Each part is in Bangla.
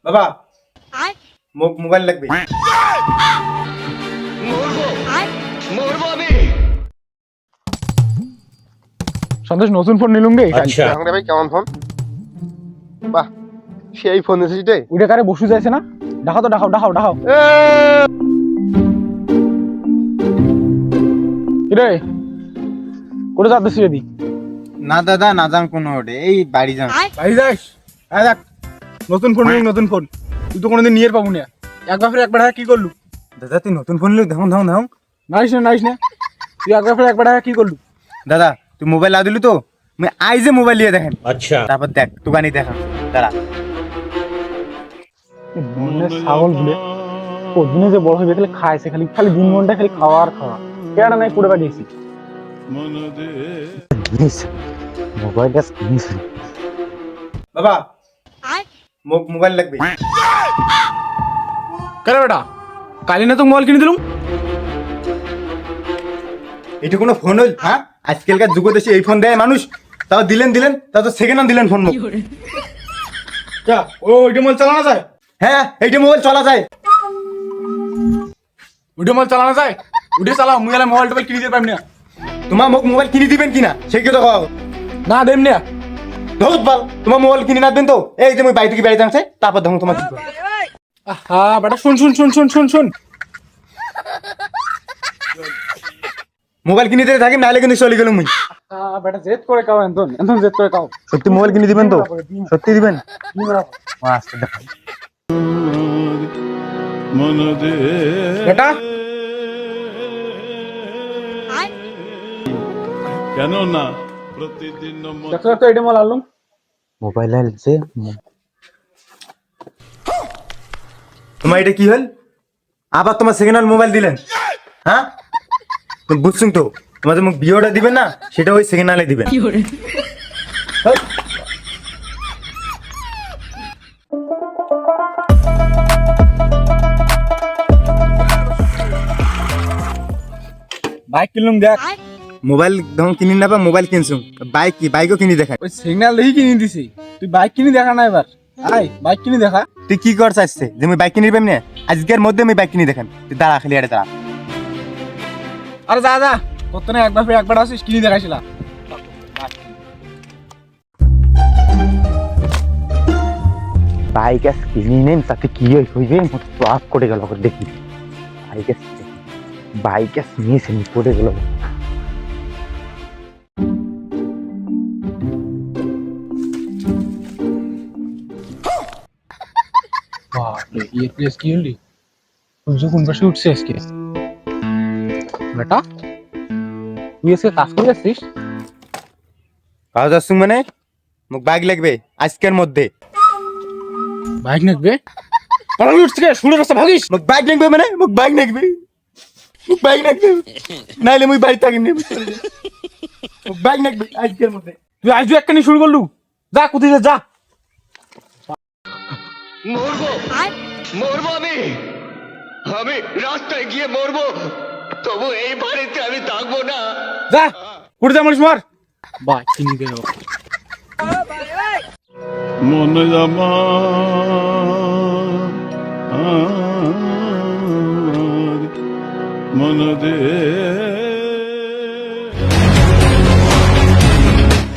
বাবা মোবাইল লাগবে। সন্তোষ নতুন ফোন নিলুম রে। আচ্ছা ভাই কেমন ফোন? বাহ, সেই ফোন দিয়েছিস রে। ওইটা কারে বসু যাইছে না? দেখাও তো, দেখাও দেখাও দেখাও। রে কোথায় যাচ্ছিস রে? না দাদা, না যান কোনো ওটে, এই বাড়ি যান। বাড়ি যাস? হ্যাঁ দেখ, নতুন ফোন নিলি, নতুন ফোন। তুই তো কোনোদিন নিয়ে পাবো না। এক বাপের একবার কি করলু? দাদা তুই নতুন ফোন নিলি, দেখুন দেখুন দেখুন। নাইস না, নাইস না। তুই এক বাপের একবার কি করলু? দাদা তুই মোবাইল লাও দিলু তো, मैं आई जे मोबाइल लिए দেখেন। अच्छा তারপর দেখ দোকানি দেখা দাঁড়া। মনে ছাগল বলে দিনে যে বড় হয়ে গেলে খাইছে, খালি খালি দিন মনটা খালি খাওয়া আর খাওয়া। কেডা নাই পুরো বাড়িছি মোবাইলটা কিনিস। বাবা মোবাইল লাগবে। কেন বেটা, কালি না তো মোবাইল কিনে দিলুম। এটা কোনো ফোন হইল? হ্যাঁ, আজকালকার যুগে দেশে এই ফোন দেয় মানুষ, তাও দিলেন তাও তো সেকেন্ড হ্যান্ড দিলেন ফোন। ওইটা মোবাইল চালানো যায়? হ্যাঁ, এইটা মোবাইল চলা যায়। ওইটা মোবাইল চালানো যায়? ওইটা চালাও, মুই মোবাইল টোবাইল কিনে দিতে পারবি না। তোমার মোবাইল কিনে দিবেন কিনা সেই কথা কও। না দেম না। ধরত বল, তোমার মোবাইল কিনে না দেন তো, এই যে মুই বাড়ি থেকে বেড়াতে আনছে, তারপর দেখুন তোমার কি করে। হ্যাঁ বেটা, শুন শুন শুন শুন শুন শুন। মোবাইল কিনে দিতে থাকি, নাহলে কিন্তু চলে গেল মুই। বেটা জেদ করে কাও, এন্তন এন্তন জেদ করে কাও। সত্যি মোবাইল কিনে দিবেন তো? সত্যি দিবেন? আচ্ছা দেখো বেটা কেন না প্রতিদিন দেখো তো, এটা মোবাইল আনলুম। মোবাইল আছে তোমার, এটা কি হল? আবার তোমার সেকেন্ড হ্যান্ড মোবাইল দিলেন? হ্যাঁ বুঝছুন তো, তোমাদের মুখ ভিডিওটা দিবেন না, সেটা ওই সেকেন্ড হ্যান্ডে দিবেন। বাইক কিনলুম দেখ। মোবাইল ধরুন কিনি না, বা মোবাইল কিনছুন, বাইক কি বাইকও কিনি দেখায়। ওই সিগন্যাল দেখি কিনে দিছি। তুই বাইক কিনে দেখা না এবার। আয় বাইক কিনে দেখা। তুই কি কর চাইছে যে আমি বাইক কিনে দিবেন না? আজকের মধ্যে আমি বাইক কিনে দেখান। তুই দাঁড়া, খালি আরে দাঁড়া। আরে যা যা, কত না একবার আসিস কিনে দেখাইছিলা। বাইক কিনি নেন, তাতে কি হইবে? আপ করে গেল দেখি। বাইক নিয়েছে পড়ে গেল। বাপরে, এই প্লেস কি হলি? সূর্য কোন পাশে উঠছে আজকে? বেটা তুই আজকে কাজ করে যাচ্ছিস? কাজ আসুন মানে মোক বাইক লাগবে আজকের মধ্যে। বাইক নাকবে? পালালি উঠছে কে? শুনে রাস্তা ভাগিস। মোক বাইক লাগবে মানে মোক বাইক লাগবে, মোক বাইক লাগবে, নাইলে মুই বাড়ি থাকি না। মোক বাইক লাগবে আজকের মধ্যে। তুই আজ একখানি শুরু করলু, যা কোথায় যা। মরবো মরবো আমি রাস্তায় গিয়ে মরবো, তবু এই বাড়িতে আমি থাকবো না। যা কোথায় যা মারিস, মার। বাইক কিনে গেল। মনে জামা মন দে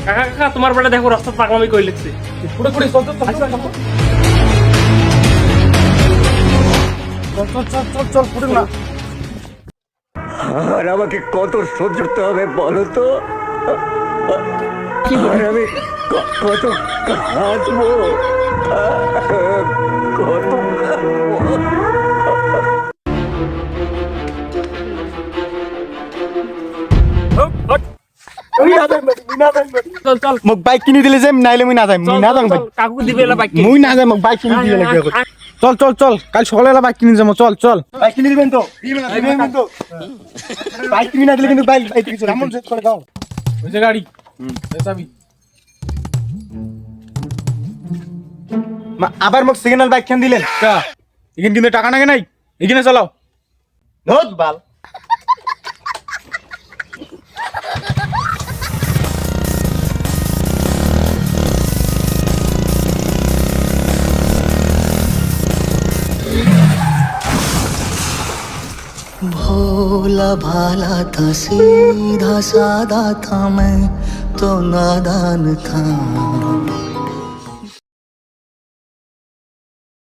কাকা কাকা, তোমার বেটা দেখো রাস্তা পাগলামি করে লিখছে। পুরো পুরো চল চল চল চল চল চল চল পুরো না। আর আমাকে কত সহ্য করতে হবে বলো তো? আর আমি কত কাঁদবো, কত চল চল মোক বাইক কিনে দিলে যে, নাইলে মুই না যাই, মুই না যাম ভাই। কাকু দিবে এলা বাইক। মুই না যাই, মোক বাইক কিনে দিলে লাগবে। চল চল চল, কাল সকালে বাইক কিনে যাবো। চল চল। বাইক কিনে দিবেন তো? দিবেন তো? বাইক কিনে না দিলে কিন্তু বাইক কিছু এমন চেক করে দাও। ওই যে গাড়ি চাবি। আবার মোক সেকেন্ড হ্যান্ড বাইক কেন দিলেন? এখানে কিন্তু টাকা নাগে নাই, এখানে চালাও। ধত বাল। भोला भाला था सीधा साधा था मैं तो नादान था